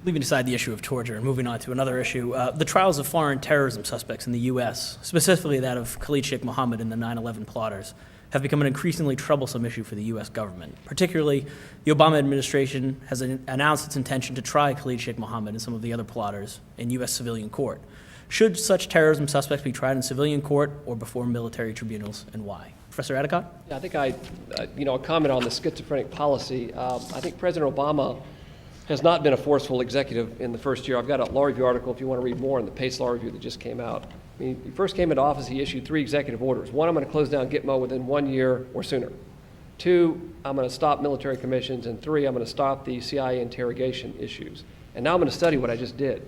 Leaving aside the issue of torture and moving on to another issue, the trials of foreign terrorism suspects in the U.S., specifically that of Khalid Sheikh Mohammed and the 9/11 plotters, have become an increasingly troublesome issue for the U.S. government. Particularly, the Obama administration has announced its intention to try Khalid Sheikh Mohammed and some of the other plotters in U.S. civilian court. Should such terrorism suspects be tried in civilian court or before military tribunals, and why? Professor Adicott? Yeah, I think a comment on the schizophrenic policy. I think President Obama has not been a forceful executive in the first year. I've got a law review article if you want to read more in the Pace Law Review that just came out. I mean, he first came into office, he issued 3 executive orders. 1, I'm going to close down Gitmo within 1 year or sooner. 2, I'm going to stop military commissions. And 3, I'm going to stop the CIA interrogation issues. And now I'm going to study what I just did.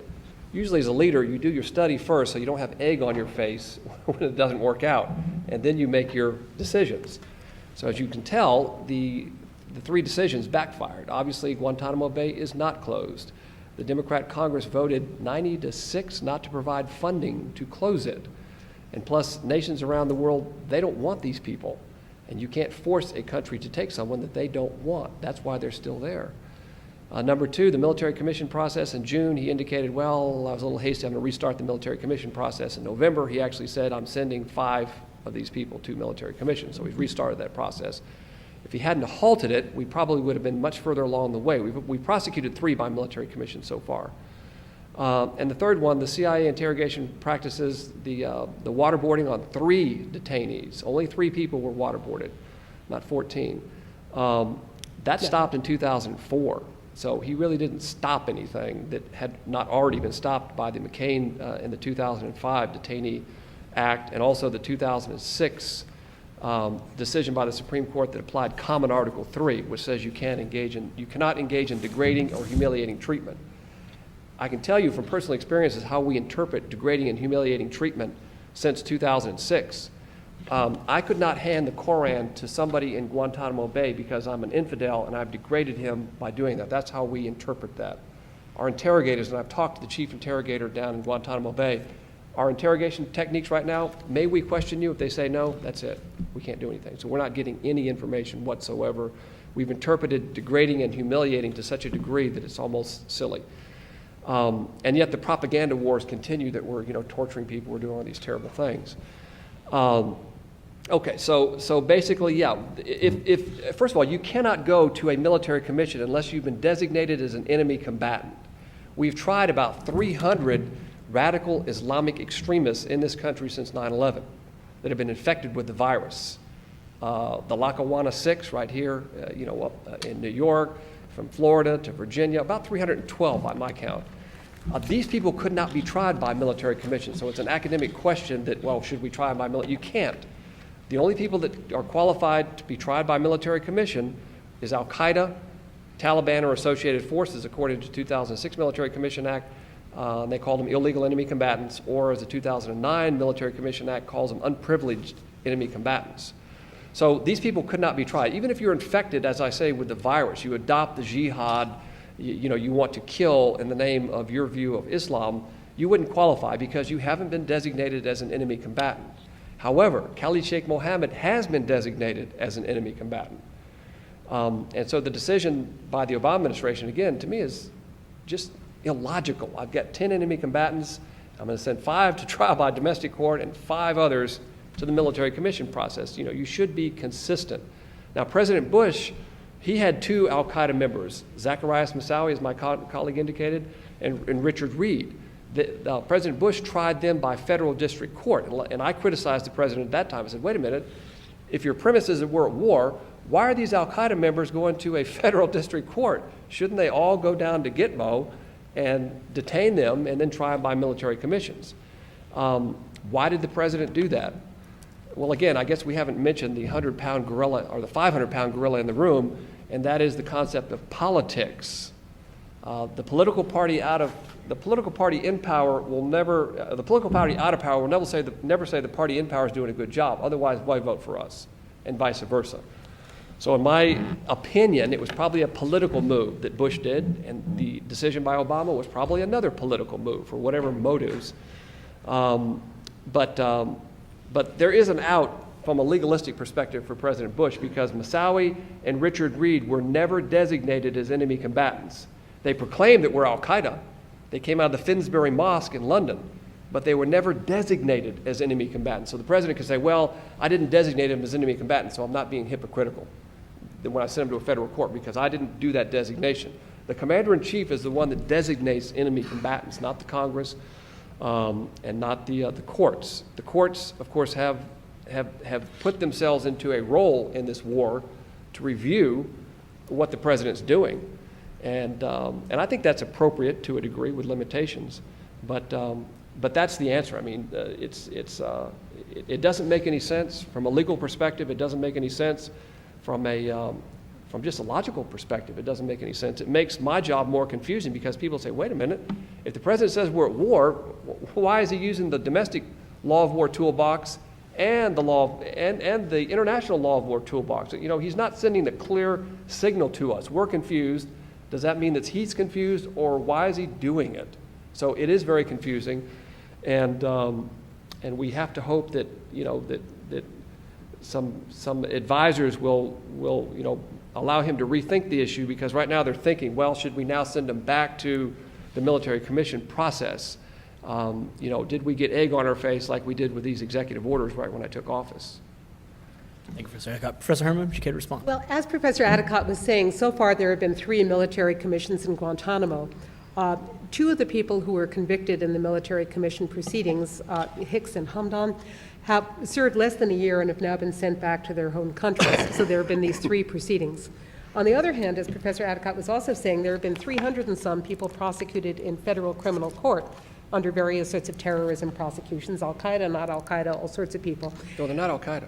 Usually as a leader, you do your study first so you don't have egg on your face when it doesn't work out. And then you make your decisions. So as you can tell, the 3 decisions backfired. Obviously, Guantanamo Bay is not closed. The Democrat Congress voted 90-6 not to provide funding to close it. And plus, nations around the world, they don't want these people. And you can't force a country to take someone that they don't want. That's why they're still there. Number 2, the military commission process. In June, he indicated, well, I was a little hasty, I'm going to restart the military commission process. In November, he actually said, I'm sending 5 of these people to military commission. So he's restarted that process. If he hadn't halted it, we probably would have been much further along the way. We've prosecuted 3 by military commission so far. And the third one, the CIA interrogation practices, the waterboarding on 3 detainees. Only 3 people were waterboarded, not 14. That stopped in 2004. So he really didn't stop anything that had not already been stopped by the McCain in the 2005 Detainee Act, and also the 2006 decision by the Supreme Court that applied Common Article 3, which says you cannot engage in degrading or humiliating treatment. I can tell you from personal experiences how we interpret degrading and humiliating treatment since 2006. I could not hand the Koran to somebody in Guantanamo Bay because I'm an infidel and I've degraded him by doing that. That's how we interpret that. Our interrogators, and I've talked to the chief interrogator down in Guantanamo Bay, our interrogation techniques right now, may we question you? If they say no, that's it. We can't do anything. So we're not getting any information whatsoever. We've interpreted degrading and humiliating to such a degree that it's almost silly. And yet the propaganda wars continue that we're torturing people, we're doing all these terrible things. Okay, so basically, yeah, if first of all, you cannot go to a military commission unless you've been designated as an enemy combatant. We've tried about 300 radical Islamic extremists in this country since 9/11 that have been infected with the virus. The Lackawanna 6 right here, up in New York, from Florida to Virginia, about 312 by my count. These people could not be tried by military commission, so it's an academic question that, well, should we try them by military? You can't. The only people that are qualified to be tried by military commission is Al-Qaeda, Taliban, or associated forces, according to the 2006 Military Commission Act. They call them illegal enemy combatants, or as the 2009 Military Commission Act calls them, unprivileged enemy combatants. So these people could not be tried. Even if you're infected, as I say, with the virus, you adopt the jihad, you want to kill in the name of your view of Islam, you wouldn't qualify because you haven't been designated as an enemy combatant. However, Khalid Sheikh Mohammed has been designated as an enemy combatant. And so the decision by the Obama administration, again, to me is just illogical. I've got 10 enemy combatants. I'm going to send 5 to trial by domestic court and 5 others to the military commission process. You should be consistent. Now, President Bush, he had 2 Al-Qaeda members, Zacarias Moussaoui, as my colleague indicated, and Richard Reed. President Bush tried them by federal district court. And I criticized the president at that time. I said, wait a minute, if your premise is that we're at war, why are these Al-Qaeda members going to a federal district court? Shouldn't they all go down to Gitmo and detain them and then try them by military commissions? Why did the president do that? Well, again, I guess we haven't mentioned the 100-pound gorilla or the 500-pound gorilla in the room, and that is the concept of politics. The political party out of power will never say the party in power is doing a good job. Otherwise, why vote for us? And vice versa. So in my opinion, it was probably a political move that Bush did, and the decision by Obama was probably another political move for whatever motives. But there is an out from a legalistic perspective for President Bush because Moussaoui and Richard Reed were never designated as enemy combatants. They proclaim that we're al-Qaeda. They came out of the Finsbury Mosque in London, but they were never designated as enemy combatants. So the president could say, well, I didn't designate them as enemy combatants, so I'm not being hypocritical when I send them to a federal court because I didn't do that designation. The commander-in-chief is the one that designates enemy combatants, not the Congress and not the courts. The courts, of course, have put themselves into a role in this war to review what the president's doing. And I think that's appropriate to a degree with limitations. But that's the answer. I mean, it doesn't make any sense from a legal perspective. It doesn't make any sense from just a logical perspective. It doesn't make any sense. It makes my job more confusing because people say, wait a minute, if the president says we're at war, why is he using the domestic law of war toolbox and the law and the international law of war toolbox? You know, he's not sending a clear signal to us. We're confused. Does that mean that he's confused, or why is he doing it? So it is very confusing, and we have to hope that that some advisors will allow him to rethink the issue, because right now they're thinking, well, should we now send him back to the military commission process? Did we get egg on our face like we did with these executive orders right when I took office? Thank you, Professor Adicott. Professor Herman, would you care to respond? Well, as Professor Adicott was saying, so far there have been 3 military commissions in Guantanamo. 2 of the people who were convicted in the military commission proceedings, Hicks and Hamdan, have served less than a year and have now been sent back to their home countries. So there have been these 3 proceedings. On the other hand, as Professor Adicott was also saying, there have been 300 and some people prosecuted in federal criminal court under various sorts of terrorism prosecutions, al-Qaeda, not al-Qaeda, all sorts of people. No, they're not al-Qaeda.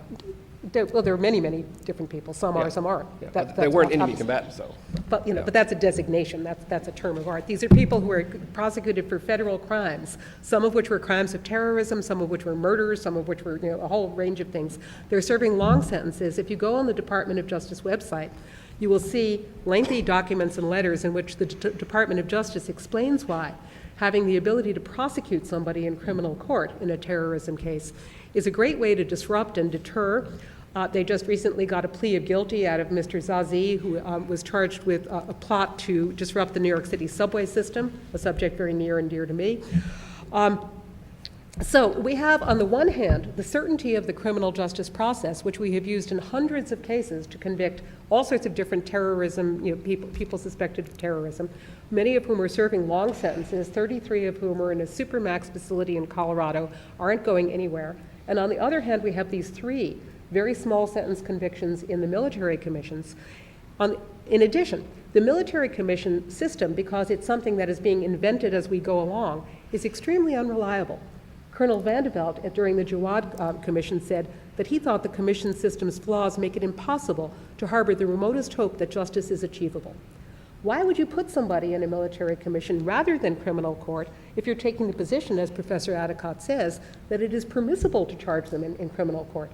Well, there are many, many different people. Some are, some aren't. Yeah, but they weren't enemy combatants, though. But but that's a designation. That's a term of art. These are people who are prosecuted for federal crimes, some of which were crimes of terrorism, some of which were murders, some of which were a whole range of things. They're serving long sentences. If you go on the Department of Justice website, you will see lengthy documents and letters in which the Department of Justice explains why having the ability to prosecute somebody in criminal court in a terrorism case is a great way to disrupt and deter. They just recently got a plea of guilty out of Mr. Zazi, who was charged with a plot to disrupt the New York City subway system, a subject very near and dear to me. So we have, on the one hand, the certainty of the criminal justice process, which we have used in hundreds of cases to convict all sorts of different terrorism, people suspected of terrorism, many of whom are serving long sentences, 33 of whom are in a supermax facility in Colorado, aren't going anywhere. And on the other hand, we have these 3 very small sentence convictions in the military commissions. In addition, the military commission system, because it's something that is being invented as we go along, is extremely unreliable. Colonel Vandeveld, during the Jawad Commission, said that he thought the commission system's flaws make it impossible to harbor the remotest hope that justice is achievable. Why would you put somebody in a military commission rather than criminal court if you're taking the position, as Professor Adicott says, that it is permissible to charge them in criminal court?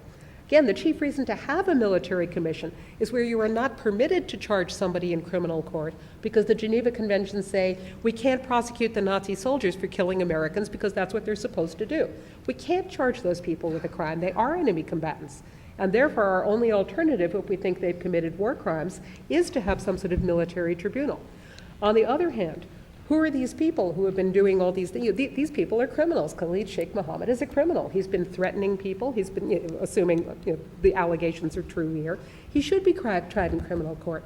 Again, the chief reason to have a military commission is where you are not permitted to charge somebody in criminal court because the Geneva Conventions say we can't prosecute the Nazi soldiers for killing Americans because that's what they're supposed to do. We can't charge those people with a crime. They are enemy combatants. And therefore, our only alternative, if we think they've committed war crimes, is to have some sort of military tribunal. On the other hand, who are these people who have been doing all these things? These people are criminals. Khalid Sheikh Mohammed is a criminal. He's been threatening people. He's been, assuming the allegations are true here, he should be tried in criminal court.